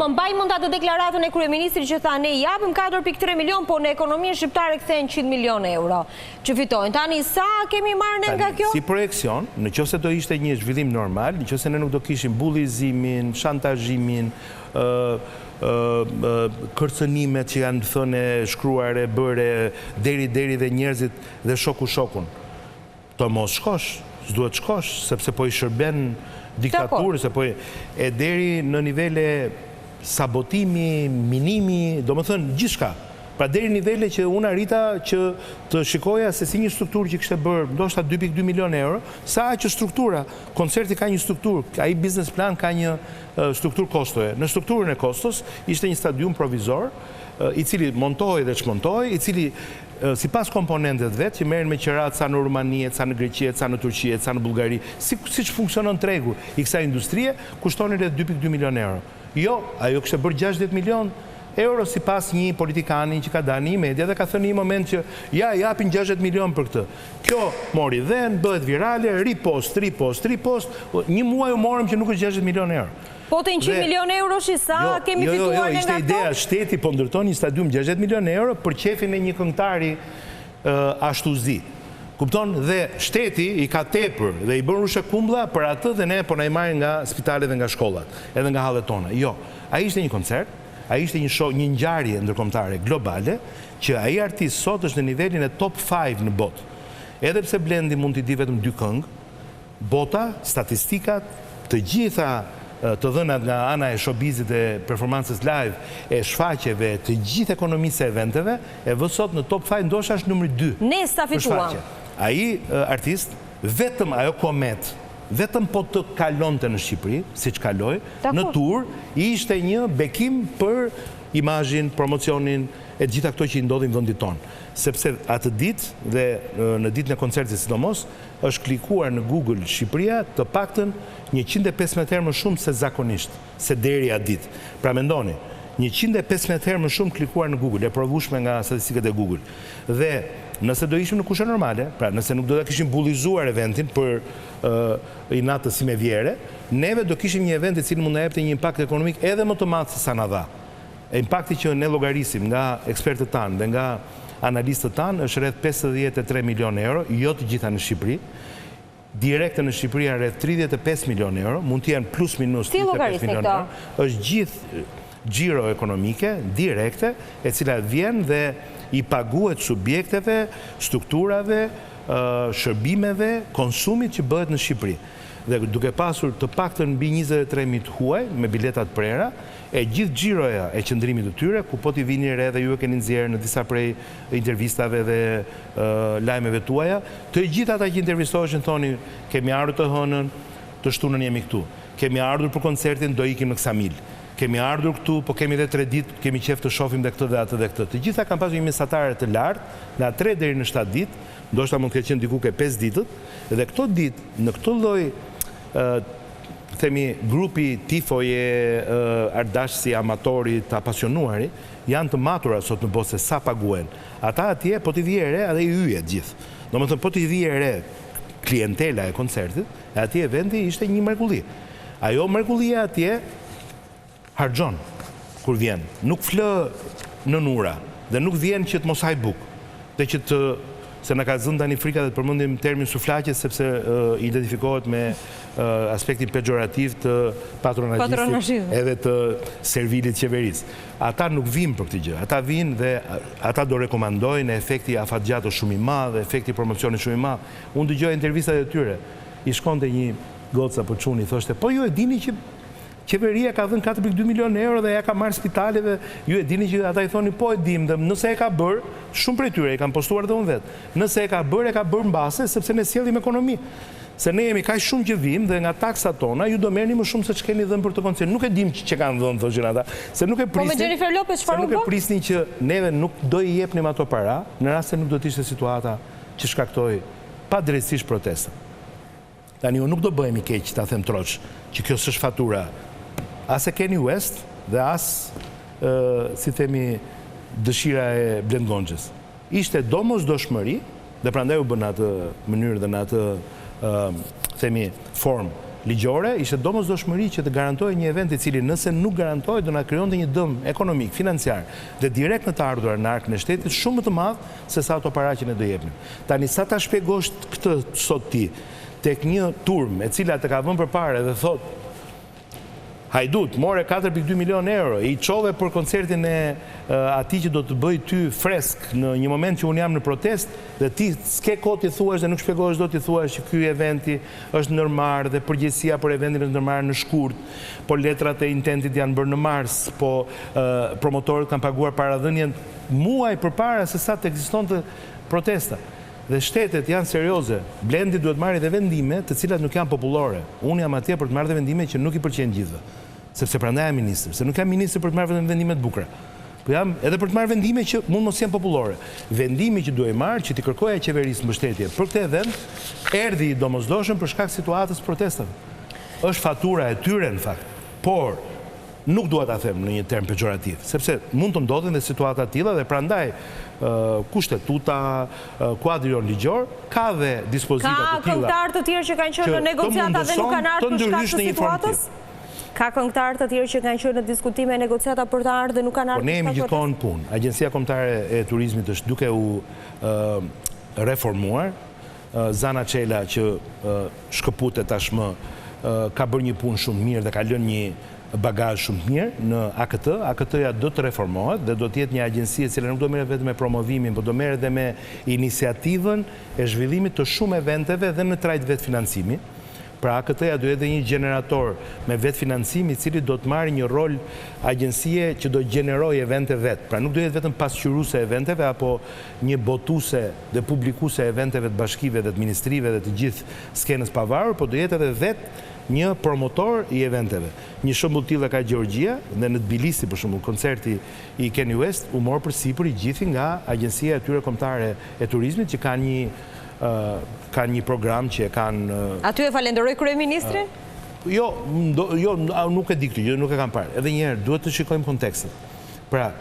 më mbaj mund atë deklaratën e kryeministrit që tha ne japim 4.3 milion, po në ekonominë shqiptare kthehen 100 milion euro që fitojnë. Tani sa kemi marrë ne nga kjo? Si projekcion, nëse do ishte një zhvillim normal, nëse ne nuk do kishim bullizimin, shantazhimin, kërcënimet që janë thënë shkruare, bëre deri dhe njerëzit dhe shokun. Të mos shkosh, s'duhet shkosh, sepse po i shërben diktaturë, se po e deri në nivele sabotimi, minimi, do më thënë gjithçka. Pra deri nivele që unë arrita që të shikoja se si një strukturë që kishte bërë ndoshta 2.2 milion euro, sa që struktura, koncerti ka një strukturë, ai business plan ka një strukturë kostoje. Në strukturën e kostos ishte një stadium provizor, i cili montohej dhe çmontohej, i cili sipas komponentët vetë që merren me qerat sa në Rumani, sa në Greqi, sa në Turqi, sa në Bullgari, siç funksionon tregu i kësaj industrie, kushtonin rreth 2.2 milion euro. Jo, ajo kishte bërë 60 milion euro sipas një politikani që ka dalë në media dhe ka thënë një moment që ja japin 60 milion për këtë. Kjo mori dhën, bëhet virale, ripost, një muaj u morëm që nuk është 60 milion euro. Po të 100 milion euro shi sa kemi fituar nga këto? Ishte ideja, shteti po ndërton një stadium 60 milion euro për qefin e një këngëtari ashtu zi. Kupton, dhe shteti i ka tepër dhe i bën rushe kumblla për atë dhe ne po na i marrin nga spitalet dhe nga shkollat, edhe nga hallet tona. Jo, ai ishte një koncert, ai ishte një ngjarje ndërkombëtare globale që ai artist sot është në nivelin e top 5 në botë. Edhe pse Blendi mund t'i di vetëm 2 këngë, bota, statistikat, të gjitha të dhënat nga ana e showbizit e performances live, e shfaqjeve, të gjithë ekonomisë e eventeve, e vë sot në top 5 ndoshta është numri 2. Ne sta fituam. Ai artist, vetëm ajo komet, vetëm po të kalonte në Shqipëri, siç kaloi, në tur, ishte një bekim për imazhin, promocionin e gjitha këto që i ndodhin vendit tonë. Sepse atë ditë dhe në ditën e koncertit sidomos, është klikuar në Google Shqipëria të paktën 115 herë më shumë se zakonisht, se deri atë ditë. Pra mendoni, 115 herë më shumë klikuar në Google, e provueshme nga statistikat e Google. Dhe nëse do ishim në kushte normale, pra nëse nuk do ta kishim bullizuar eventin për inat të simevjere, neve do kishim një event i cili mund na jepte një impakt ekonomik edhe më të madh se sa na dha. Impakti që ne llogarisim nga ekspertët tanë dhe nga analistët tanë është rreth 53 milion euro, jo të gjitha në Shqipëri. Direkte në Shqipëri janë rreth 35 milion euro, mund të jenë plus minus 35 milion euro. Është gjithë xhiro ekonomike direkte, e cila vjen dhe i paguhet subjekteve, strukturave, shërbimeve, konsumit që bëhet në Shqipëri. Dhe duke pasur të paktën mbi 23.000 huaj me biletat prera, e gjithë xhiroja e qëndrimit të tyre, ku po t'i vini re dhe ju e keni nxjerrë në disa prej intervistave dhe lajmeve tuaja, të gjithë ata që intervistoheshin thoni, kemi ardhur të hënën, të shtunën jemi këtu. Kemi ardhur për koncertin, do ikim në Ksamil. Kemi ardhur këtu, po kemi dhe 3 ditë, kemi qef të shohim dhe këtë dhe atë dhe këtë. Të gjitha kanë pasur një mesatare të lartë, nga 3 deri në 7 ditë, ndoshta mund të ketë qenë diku ke 5 ditët, dhe këto ditë, në këtë lloj themi grupi tifoje, ardashësi, amatori, të apasionuari, janë të matura sot në botë se sa paguen. Ata atje po t'i vije re edhe i yje gjithë. Do më thënë po t'i vije re klientela e koncertit, e atje eventi ishte një mrekulli. Ajo mrekullia atje harxhon kur vjen. Nuk flë në nura dhe nuk vjen që të mos haj bukë. Dhe që të se në ka zënë tani frika dhe të përmendim termin suflaqe sepse identifikohet me aspektin pejorativ të patronazhit edhe të servilit qeverisë. Ata nuk vinë për këtë gjë. Ata vinë dhe ata do rekomandojnë efekti afatgjato shumë i madh, efekti promocionit shumë i madh. Unë dëgjoj intervistat e tyre. I shkonte një goca për çuni, thoshte, po ju e dini që qeveria ka dhënë 4.2 milion euro dhe ja ka marrë spitaleve, ju e dini që ata i thoni po e dim, dhe nëse e ka bërë, shumë prej tyre e kanë postuar dhe unë vetë, nëse e ka bërë mbase, sepse ne sjellim ekonomi. Se ne jemi kaq shumë që vim dhe nga taksat tona, ju do merrni më shumë se ç'keni dhënë për të koncert. Nuk e dim që kanë dhënë, thoshin ata, se nuk e prisnin. Po me Jennifer Lopez çfarë u bë? Nuk e prisnin që neve nuk do i jepnim ato para, në rast se nuk do të ishte situata që shkaktoi padrejtisht protesta. Tani unë nuk do bëhemi keq, ta them troç, që kjo s'është fatura as e Kanye West dhe as, si themi, dëshira e Blend Gonxhës. Ishte domosdoshmëri, dhe prandaj u bën atë mënyrë dhe në atë, themi, formë ligjore, ishte domosdoshmëri që të garantojë një event i cili nëse nuk garantojë do na krijonte një dëm ekonomik, financiar dhe direkt në të ardhurar në arkën e shtetit shumë më të madh se sa ato para që ne do jepnim. Tani sa ta shpjegosh këtë sot ti tek një turm e cila të ka vënë përpara dhe thotë Hajdut, more 4,2 milion euro, i qove për koncertin e ati që do të bëj ty fresk në një moment që unë jam në protest, dhe ti s'ke kohë t'i thuash dhe nuk shpjegosh do t'i thuash që ky eventi është nërmarrë dhe përgjegjësia për eventin është nërmarrë në shkurt, po letrat e intentit janë bërë në mars, po promotorët kanë paguar paradhënien muaj përpara se sa të ekzistonte protesta. Dhe shtetet janë serioze, Blendi duhet marrë dhe vendime të cilat nuk janë popullore. Unë jam atje për të marrë dhe vendime që nuk i pëlqejnë gjithëve. Sepse prandaj jam ministër, se nuk jam ministër për të marrë vendime të bukura. Po jam edhe për të marrë vendime që mund mos janë popullore. Vendimi që duhet marrë, që t'i kërkoja qeverisë mbështetje për këtë event, erdhi i domosdoshëm për shkak situatës protestave. Është fatura e tyre në fakt, por nuk dua ta them në një term pejorativ, sepse mund të ndodhin dhe situata të tilla dhe prandaj kushtetuta, kuadrion ligjor, ka dhe dispozita të tilla. Ka këngëtarë të tjerë që kanë qenë në negociata dhe nuk kanë ardhur për shkak të situatës? Ka këngëtarë të tjerë që kanë qenë në diskutime e negociata për të ardhur dhe nuk kanë ardhur? Po ne jemi gjithmonë punë. Agjencia Kombëtare e Turizmit është duke u reformuar. Zana Çela që shkëputet tashmë ka bërë një punë shumë mirë dhe ka lënë një bagazh shumë mirë në AKT. AKT-ja do të reformohet dhe do të jetë një agjenci e cila nuk do merret vetëm me promovimin, por do merret edhe me iniciativën e zhvillimit të shumë eventeve dhe në trajt vetë financimi. Pra AKT-ja do jetë një generator me vetë financimi i cili do të marrë një rol agjencie që do gjenerojë evente vetë. Pra nuk do jetë vetëm pasqyruese e eventeve apo një botuese dhe publikuese e eventeve të bashkive dhe të ministrive dhe të gjithë skenës pavarur, por do jetë edhe vetë një promotor i eventeve. Një shembull tillë ka Gjeorgjia dhe në Tbilisi për shembull koncerti i Kanye West u mor përsipër i gjithë nga Agjencia e tyre Kombëtare e Turizmit që kanë një program që e kanë... Aty e falenderoj kryeministrin? Jo, nuk e di këtë, nuk e kam parë. Edhe një herë, duhet të shikojmë kontekstin. Pra,